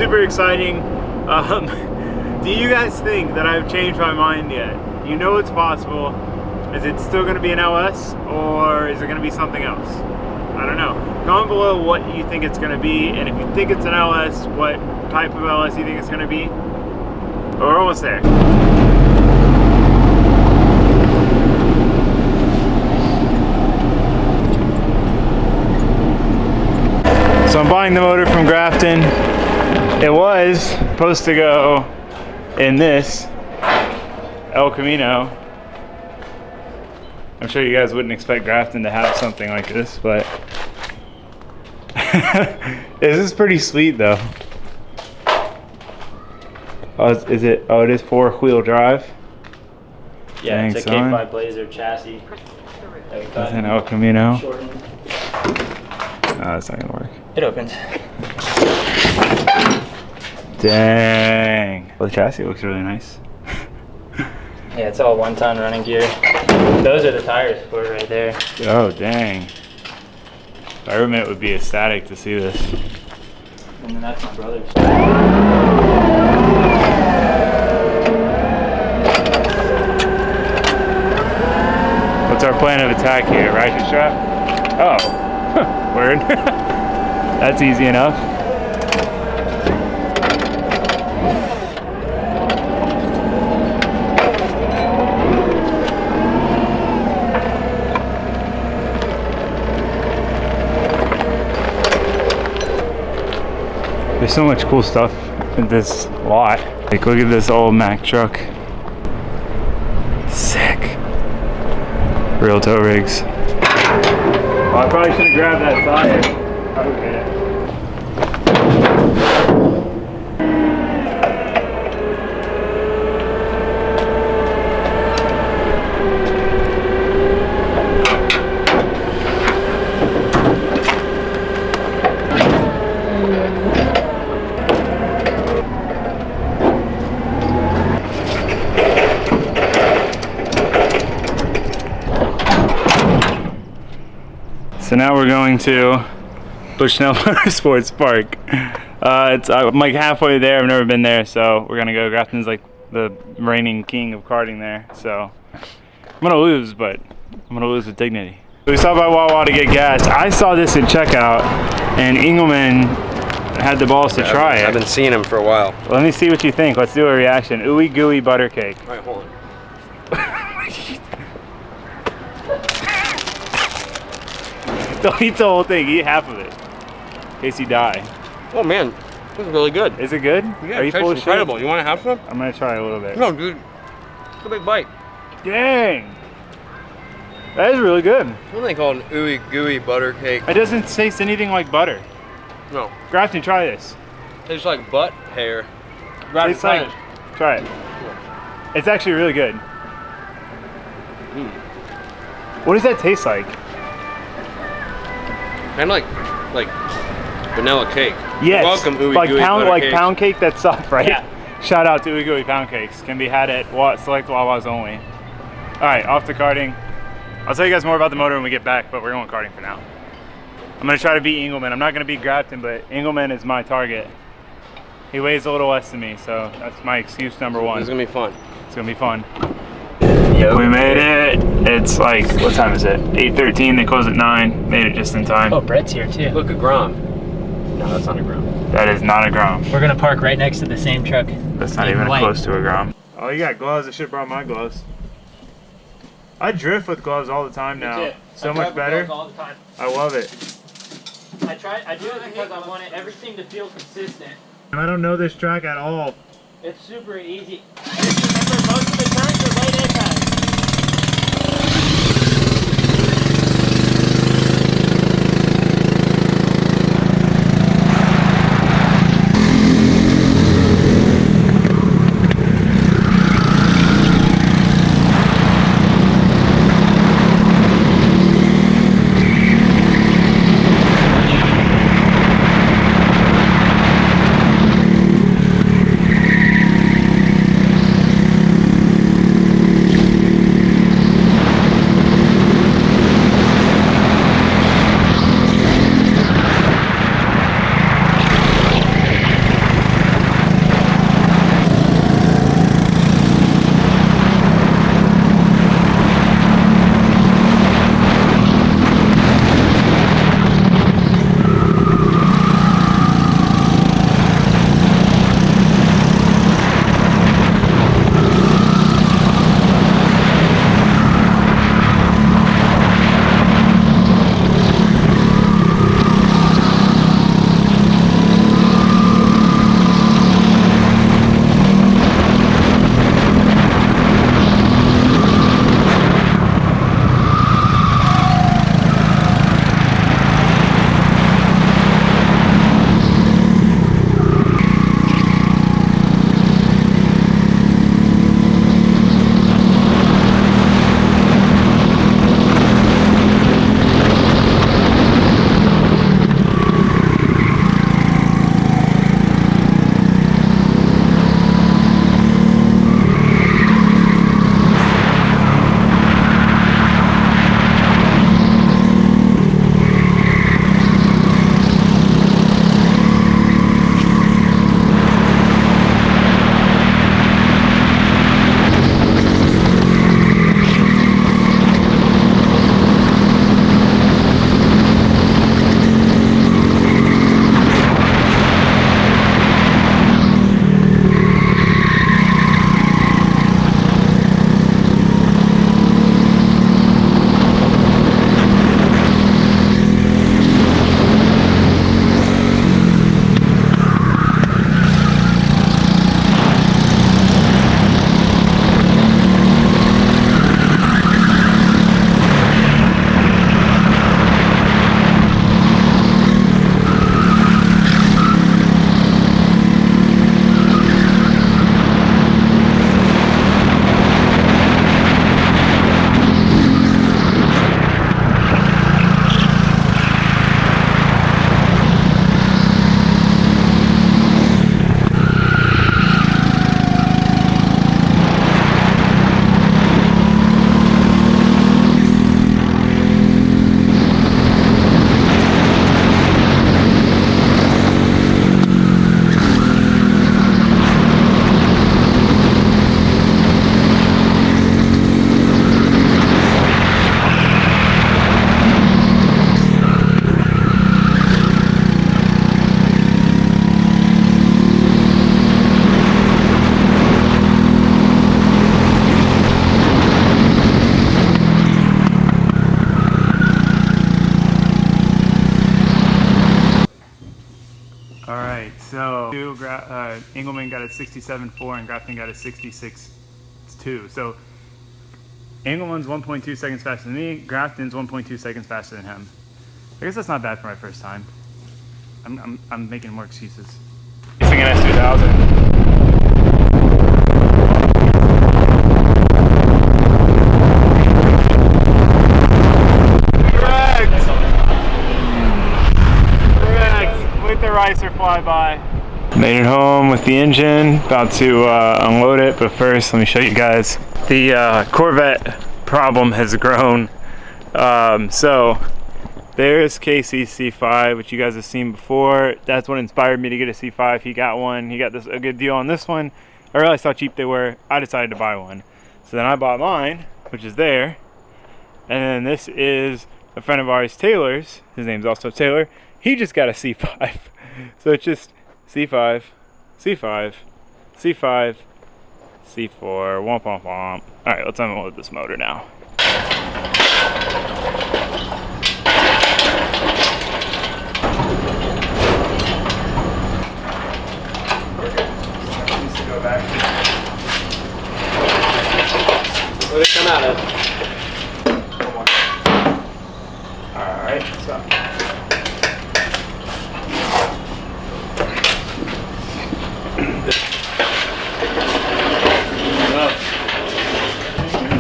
super exciting. Do you guys think that I've changed my mind yet? You know it's possible. Is it still going to be an LS, or is it going to be something else? I don't know. Comment below what you think it's going to be, and if you think it's an LS, what type of LS you think it's going to be. But we're almost there. So I'm buying the motor from Grafton. It was supposed to go in this El Camino. I'm sure you guys wouldn't expect Grafton to have something like this, but this is pretty sweet though. Oh, is it? Oh, it is 4-wheel drive. Yeah, Dang, it's a K5 Blazer chassis. It's an El Camino. Shortened. No, that's not gonna work. It opens. Dang. Well, the chassis looks really nice. Yeah, it's all 1-ton running gear. Those are the tires for it right there. Oh, dang. My roommate would be ecstatic to see this. And then that's my brother's. What's our plan of attack here? Ratchet strap? Oh, word. That's easy enough. There's so much cool stuff in this lot. Like, look at this old Mack truck. Sick. Real tow rigs. Well, I probably should have grabbed that tire. Okay. So now we're going to Bushnell Motorsports Park. I'm like halfway there. I've never been there, so we're gonna go. Grafton's like the reigning king of karting there, so I'm gonna lose, but I'm gonna lose with dignity. We stopped by Wawa to get gas. I saw this at checkout, and Engelman had the balls to try it. I've been seeing him for a while. Let me see what you think. Let's do a reaction. Ooey gooey butter cake. All right, hold on. Don't eat the whole thing. Eat half of it, in case you die. Oh man, this is really good. Is it good? Yeah, Are you full of shit? incredible. You want to have some? I'm gonna try a little bit. No, dude. It's a big bite. Dang. That is really good. What do they call an ooey gooey butter cake? It doesn't taste anything like butter. No. Grafton, try this. Tastes like butt hair. It's like, try it. It's actually really good. What does that taste like? Kind of like vanilla cake. Yes. Welcome, ooey like gooey pound, butter like cakes. pound cake that's soft, right? Yeah. Shout out to Ooey Gooey Pound Cakes. Can be had at select Wawa's only. All right, off to karting. I'll tell you guys more about the motor when we get back, but we're going karting for now. I'm gonna try to beat Engelman. I'm not gonna beat Grafton, but Engelman is my target. He weighs a little less than me, so that's my excuse number one. It's gonna be fun. It's gonna be fun. Yep. We made it. It's like, what time is it? 8:13, they close at 9. Made it just in time. Oh, Brett's here too. Look, a Grom. No, that's not a Grom. That is not a Grom. We're gonna park right next to the same truck. That's not even close to a Grom. Oh, you got gloves. I should have brought my gloves. I drift with gloves all the time now. So much better. All the time. I love it. I do it because I want everything to feel consistent. I don't know this track at all. It's super easy. Just remember, most of the turns are late impact. Engelman got a 67.4 and Grafton got a 66.2. So Engelman's 1.2 seconds faster than me. Grafton's 1.2 seconds faster than him. I guess that's not bad for my first time. I'm making more excuses. Racing an S2000. Ricer flyby. Made it home with the engine, about to unload it, but first let me show you guys. The Corvette problem has grown. So there's Casey's C5, which you guys have seen before. That's what inspired me to get a C5. He got one. He got a good deal on this one. I realized how cheap they were. I decided to buy one. So then I bought mine, which is there. And then this is a friend of ours, Taylor's. His name's also Taylor. He just got a C5. So it's just C5, C5, C5, C4, womp womp womp. Alright, let's unload this motor now. Needs to go back. Where did it come out of? Alright, so.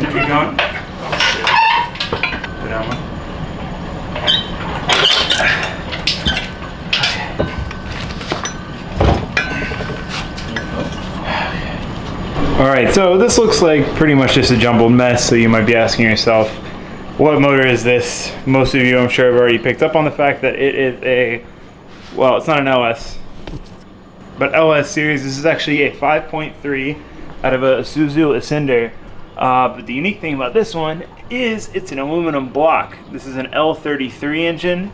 Keep going. Put down one. Alright, so this looks like pretty much just a jumbled mess, so you might be asking yourself, what motor is this? Most of you, I'm sure, have already picked up on the fact that it is a, well, it's not an LS, but LS series. This is actually a 5.3 out of a Isuzu Ascender. But the unique thing about this one is it's an aluminum block. This is an L33 engine.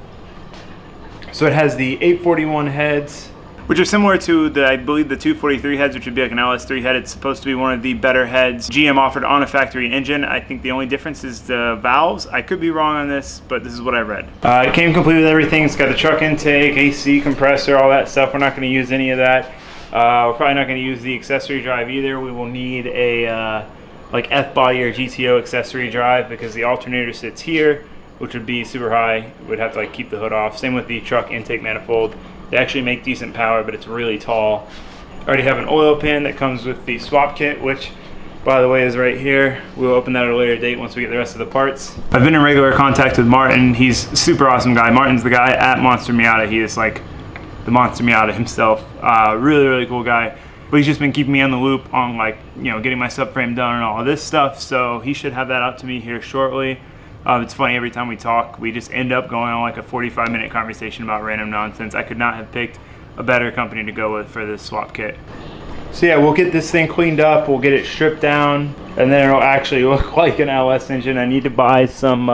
So it has the 841 heads, which are similar to the, I believe, the 243 heads, which would be like an LS3 head. It's supposed to be one of the better heads GM offered on a factory engine. I think the only difference is the valves. I could be wrong on this, but this is what I read. It came complete with everything. It's got the truck intake, AC, compressor, all that stuff. We're not going to use any of that. We're probably not going to use the accessory drive either. We will need a like F-body or GTO accessory drive because the alternator sits here, which would be super high. We'd have to like keep the hood off. Same with the truck intake manifold. They actually make decent power, but it's really tall. I already have an oil pan that comes with the swap kit, which, by the way, is right here. We'll open that at a later date once we get the rest of the parts. I've been in regular contact with Martin. He's a super awesome guy. Martin's the guy at Monster Miata. He is like the Monster Miata himself. Really, really cool guy. But he's just been keeping me on the loop on, like, you know, getting my subframe done and all of this stuff. So he should have that out to me here shortly. It's funny, every time we talk, we just end up going on like a 45-minute conversation about random nonsense. I could not have picked a better company to go with for this swap kit. So yeah, we'll get this thing cleaned up, we'll get it stripped down, and then it'll actually look like an LS engine. I need to buy some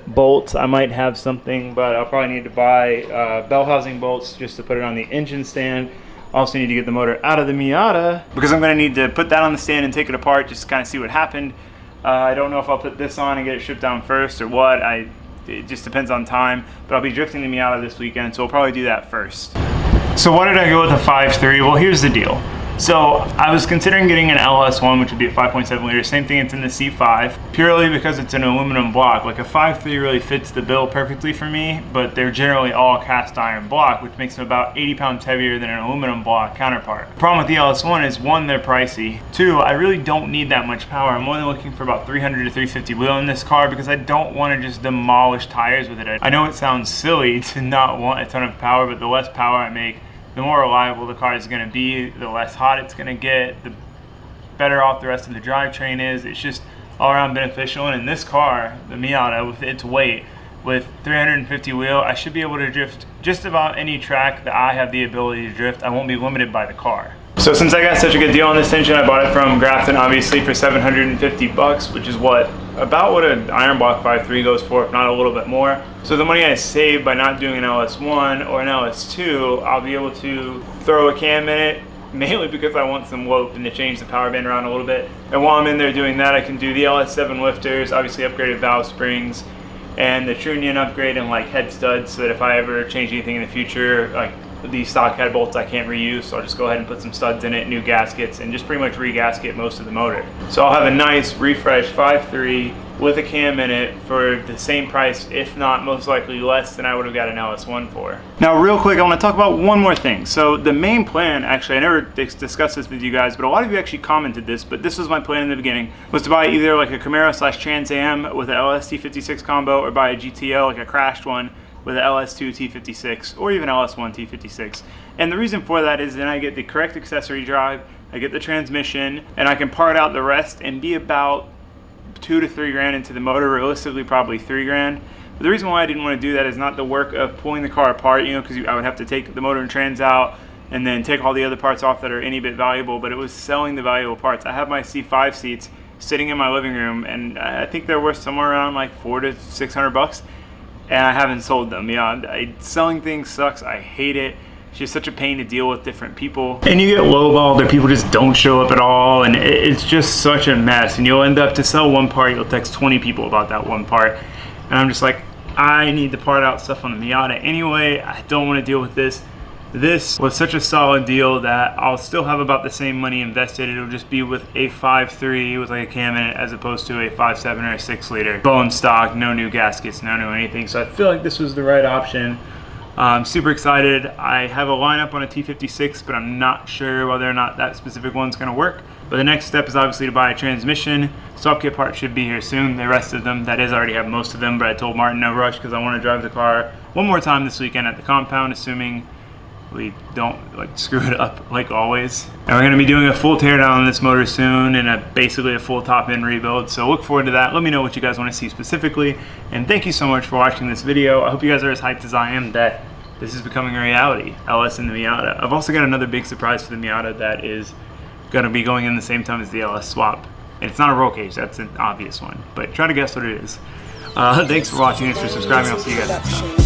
bolts. I might have something, but I'll probably need to buy bell housing bolts just to put it on the engine stand. Also need to get the motor out of the Miata because I'm going to need to put that on the stand and take it apart just to kind of see what happened. I don't know if I'll put this on and get it shipped down first or what. It just depends on time, but I'll be drifting the Miata this weekend, so we'll probably do that first. So why did I go with a 5.3? Well, here's the deal. So I was considering getting an LS1, which would be a 5.7 liter. Same thing, it's in the C5, purely because it's an aluminum block. Like a 5.3 really fits the bill perfectly for me, but they're generally all cast iron block, which makes them about 80 pounds heavier than an aluminum block counterpart. The problem with the LS1 is, one, they're pricey. Two, I really don't need that much power. I'm only looking for about 300 to 350 wheel in this car because I don't want to just demolish tires with it. I know it sounds silly to not want a ton of power, but the less power I make, the more reliable the car is going to be, the less hot it's going to get, the better off the rest of the drivetrain is. It's just all around beneficial. And in this car, the Miata, with its weight, with 350 wheel, I should be able to drift just about any track that I have the ability to drift. I won't be limited by the car. So since I got such a good deal on this engine, I bought it from Grafton, obviously, for $750, which is about what an iron block 5.3 goes for, if not a little bit more. So the money I saved by not doing an LS1 or an LS2, I'll be able to throw a cam in it, mainly because I want some lope and to change the power band around a little bit. And while I'm in there doing that, I can do the LS7 lifters, obviously upgraded valve springs, and the Trunion upgrade and like head studs, so that if I ever change anything in the future, like these stock head bolts I can't reuse, so I'll just go ahead and put some studs in it, new gaskets, and just pretty much re-gasket most of the motor. So I'll have a nice refresh 5.3 with a cam in it for the same price, if not most likely less than I would have got an LS1 for. Now real quick, I want to talk about one more thing. So the main plan, actually I never discussed this with you guys, but a lot of you actually commented this, but this was my plan in the beginning, was to buy either like a Camaro / Trans Am with an LS T56 combo, or buy a GTO, like a crashed one, with an LS2 T56 or even LS1 T56. And the reason for that is then I get the correct accessory drive, I get the transmission, and I can part out the rest and be about 2 to 3 grand into the motor, realistically probably 3 grand. But the reason why I didn't want to do that is not the work of pulling the car apart, you know, because I would have to take the motor and trans out and then take all the other parts off that are any bit valuable, but it was selling the valuable parts. I have my C5 seats sitting in my living room, and I think they're worth somewhere around like $400 to $600, and I haven't sold them. Selling things sucks. I hate it. It's just such a pain to deal with different people, and you get lowballed, or people just don't show up at all, and it's just such a mess. And you'll end up, to sell one part, you'll text 20 people about that one part, and I'm just like, I need to part out stuff on the Miata anyway. I don't want to deal with this. This was such a solid deal that I'll still have about the same money invested. It'll just be with a 5.3 with like a cam in it, as opposed to a 5.7 or a 6-liter bone stock, no new gaskets, no new anything. So I feel like this was the right option. I'm super excited. I have a lineup on a T56, but I'm not sure whether or not that specific one's going to work. But the next step is obviously to buy a transmission. Swap kit part should be here soon. The rest of them, that is, I already have most of them, but I told Martin no rush because I want to drive the car one more time this weekend at the compound, assuming we don't like screw it up like always. And we're going to be doing a full teardown on this motor soon, and basically a full top end rebuild. So look forward to that. Let me know what you guys want to see specifically. And thank you so much for watching this video. I hope you guys are as hyped as I am that this is becoming a reality, LS in the Miata. I've also got another big surprise for the Miata that is going to be going in the same time as the LS swap. And it's not a roll cage, that's an obvious one, but try to guess what it is. Thanks for watching, thanks for subscribing. I'll see you guys next time.